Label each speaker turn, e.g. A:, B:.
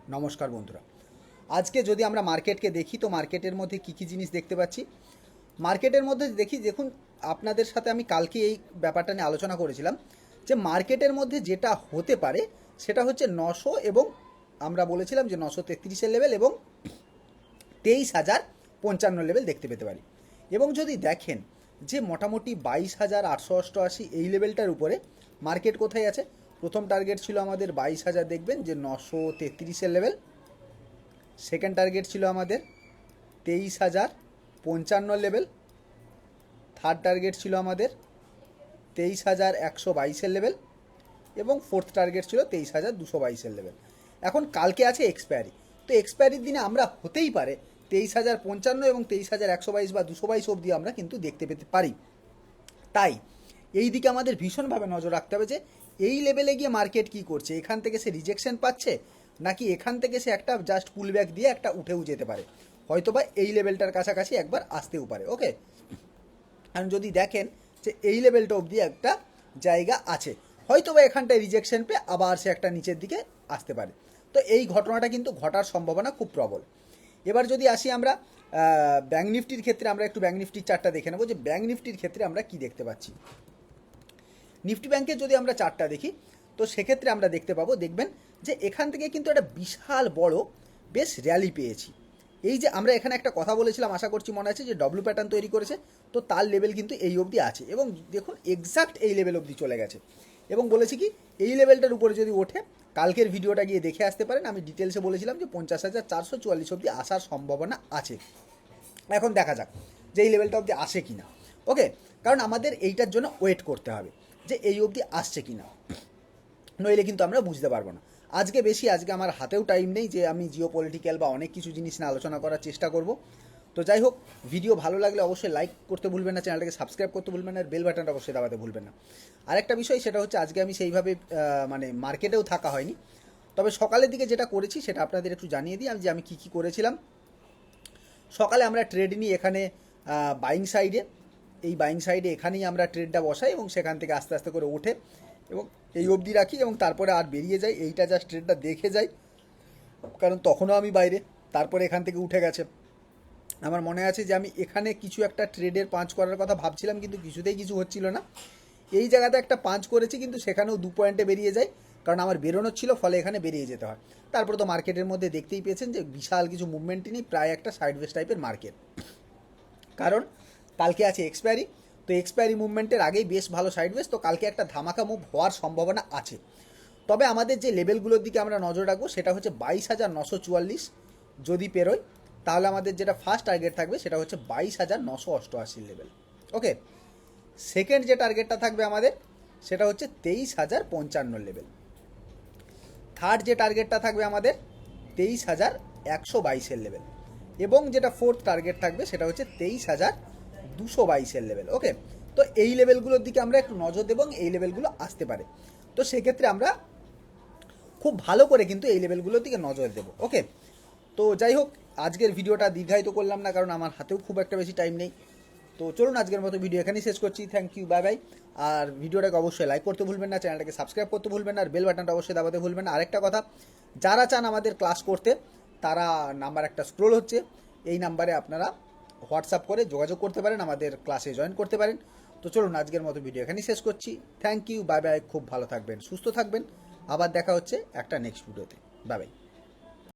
A: নমস্কার বন্ধুরা, আজকে যদি আমরা মার্কেটকে দেখি তো মার্কেটের মধ্যে কী কী জিনিস দেখতে পাচ্ছি। মার্কেটের মধ্যে দেখি, দেখুন আপনাদের সাথে আমি কালকে এই ব্যাপারটা নিয়ে আলোচনা করেছিলাম যে মার্কেটের মধ্যে যেটা হতে পারে সেটা হচ্ছে 900 এবং আমরা বলেছিলাম যে 933-এর লেভেল এবং 23,055 লেভেল দেখতে পেতে পারি। এবং যদি দেখেন যে মোটামুটি 22,888 এই লেভেলটার উপরে মার্কেট কোথায় আছে, প্রথম টার্গেট ছিল আমাদের 22,000, দেখবেন যে 933-এর লেভেল। সেকেন্ড টার্গেট ছিল আমাদের 23,055 লেভেল। থার্ড টার্গেট ছিল আমাদের 23,122-এর লেভেল এবং ফোর্থ টার্গেট ছিল 23,222-এর লেভেল। এখন কালকে আছে এক্সপায়ারি, তো এক্সপায়ারির দিনে আমরা হতেই পারে 23,055 এবং 23,122 বা 222 অবধি আমরা কিন্তু দেখতে পেতে পারি। তাই এই দিকে আমাদের ভীষণভাবে নজর রাখতে হবে যে এই লেভেলে গিয়ে মার্কেট কি করছে, এখান থেকে সে রিজেকশন পাচ্ছে নাকি এখান থেকে সে একটা জাস্ট পুলব্যাক দিয়ে একটা উঠেও যেতে পারে, হয়তোবা এই লেভেলটার কাছাকাছি একবার আসতেও পারে। ওকে, আর যদি দেখেন যে এই লেভেলটা অবধি একটা জায়গা আছে, হয়তোবা এখানটায় রিজেকশন পেয়ে আবার সে একটা নিচের দিকে আসতে পারে। তো এই ঘটনাটা কিন্তু ঘটার সম্ভাবনা খুব প্রবল। এবার যদি আসি আমরা ব্যাঙ্ক নিফটির ক্ষেত্রে, আমরা একটু ব্যাঙ্ক নিফটির চার্টটা দেখে নেবো যে ব্যাঙ্ক নিফটির ক্ষেত্রে আমরা কি দেখতে পাচ্ছি। নিফটি ব্যাংকের যদি আমরা চার্টটা দেখি তো সেক্ষেত্রে আমরা দেখতে পাবো, দেখবেন যে এখান থেকে কিন্তু একটা বিশাল বড় বেশ র্যালি পেয়েছি। এই যে আমরা এখানে একটা কথা বলেছিলাম, আশা করছি মনে আছে, যে ডব্লিউ প্যাটার্ন তৈরি করেছে, তো তার লেভেল কিন্তু এই অবধি আছে এবং দেখুন এক্সাক্ট এই লেভেল অবধি চলে গেছে এবং বলেছি কি এই লেভেলটার উপরে যদি ওঠে, কালকের ভিডিওটা গিয়ে দেখে আসতে পারেন, আমি ডিটেলসে বলেছিলাম যে 50,444 অবধি আসার সম্ভাবনা আছে। এখন দেখা যাক যে এই লেভেলটা অবধি আসে কি না। ওকে, কারণ আমাদের এইটার জন্য ওয়েট করতে হবে যে এই অবধি আসছে কি না, নইলে কিন্তু আমরা বুঝতে পারবো না। আজকে আমার হাতেও টাইম নেই যে আমি জিও পলিটিক্যাল বা অনেক কিছু জিনিস নিয়ে আলোচনা করার চেষ্টা করব। তো যাই হোক, ভিডিও ভালো লাগলে অবশ্যই লাইক করতে ভুলবেন না, চ্যানেলটাকে সাবস্ক্রাইব করতে ভুলবেন না, আর বেল বাটনটা অবশ্যই দাবাতে ভুলবেন না। আরেকটা বিষয়, সেটা হচ্ছে আজকে আমি সেইভাবে মানে মার্কেটেও থাকা হয়নি, তবে সকালের দিকে যেটা করেছি সেটা আপনাদের একটু জানিয়ে দিই যে আমি কী কী করেছিলাম। সকালে আমরা ট্রেড নিই এখানে বাইং সাইডে, এই বাইং সাইডে এখানেই আমরা ট্রেডটা বসাই এবং সেখান থেকে আস্তে আস্তে করে ওঠে এবং এই অবধি রাখি এবং তারপরে আর বেরিয়ে যাই। এইটা জাস্ট ট্রেডটা দেখে যাই, কারণ তখনও আমি বাইরে, তারপরে এখান থেকে উঠে গেছে। আমার মনে আছে যে আমি এখানে কিছু একটা ট্রেডের পাঁচ করার কথা ভাবছিলাম, কিন্তু কিছুতেই কিছু হচ্ছিল না। এই জায়গাতে একটা পাঁচ করেছি, কিন্তু সেখানেও 2 পয়েন্টে বেরিয়ে যায়, কারণ আমার বেরোনোর ছিল, ফলে এখানে বেরিয়ে যেতে হয়। তারপরে তো মার্কেটের মধ্যে দেখতেই পেয়েছেন যে বিশাল কিছু মুভমেন্টই নেই, প্রায় একটা সাইডওয়েজ টাইপের মার্কেট, কারণ কালকে আছে এক্সপায়ারি। তো এক্সপায়ারি মুভমেন্টের আগেই বেশ ভালো সাইডওয়েজ, তো কালকে একটা ধামাকা মুভ হওয়ার সম্ভাবনা আছে। তবে আমাদের যে লেভেলগুলোর দিকে আমরা নজর রাখবো সেটা হচ্ছে 22,944 যদি পেরোয়, তাহলে আমাদের যেটা ফার্স্ট টার্গেট থাকবে সেটা হচ্ছে 22,988 লেভেল। ওকে, সেকেন্ড যে টার্গেটটা থাকবে আমাদের সেটা হচ্ছে 23,055 লেভেল। থার্ড যে টার্গেটটা থাকবে আমাদের 23,122-এর লেভেল এবং যেটা ফোর্থ টার্গেট থাকবে সেটা হচ্ছে 23,222-এর লেভেল। ওকে, তো এই লেভেলগুলোর দিকে আমরা একটু নজর দেবো এবং এই লেভেলগুলো আসতে পারে, তো সেক্ষেত্রে আমরা খুব ভালো করে কিন্তু এই লেভেলগুলোর দিকে নজর দেবো। ওকে, তো যাই হোক, আজকের ভিডিওটা দীর্ঘায়িত করলাম না, কারণ আমার হাতেও খুব একটা বেশি টাইম নেই। তো চলুন আজকের মতো ভিডিও এখানেই শেষ করছি। Thank you, bye bye. আর ভিডিওটাকে অবশ্যই লাইক করতে ভুলবেন না, চ্যানেলটাকে সাবস্ক্রাইব করতে ভুলবেন না, আর বেল বাটনটা অবশ্যই দাবাতে ভুলবেন না। আরেকটা কথা, যারা চান আমাদের ক্লাস করতে তারা নাম্বার একটা স্ক্রোল হচ্ছে, এই নাম্বারে আপনারা হোয়াটসঅ্যাপ করে যোগাযোগ করতে পারেন, আমাদের ক্লাসে জয়েন করতে পারেন। তো চলুন আজকের মতো ভিডিও এখানেই শেষ করছি। Thank you, bye bye. খুব ভালো থাকবেন, সুস্থ থাকবেন, আবার দেখা হচ্ছে একটা নেক্সট ভিডিওতে। Bye bye.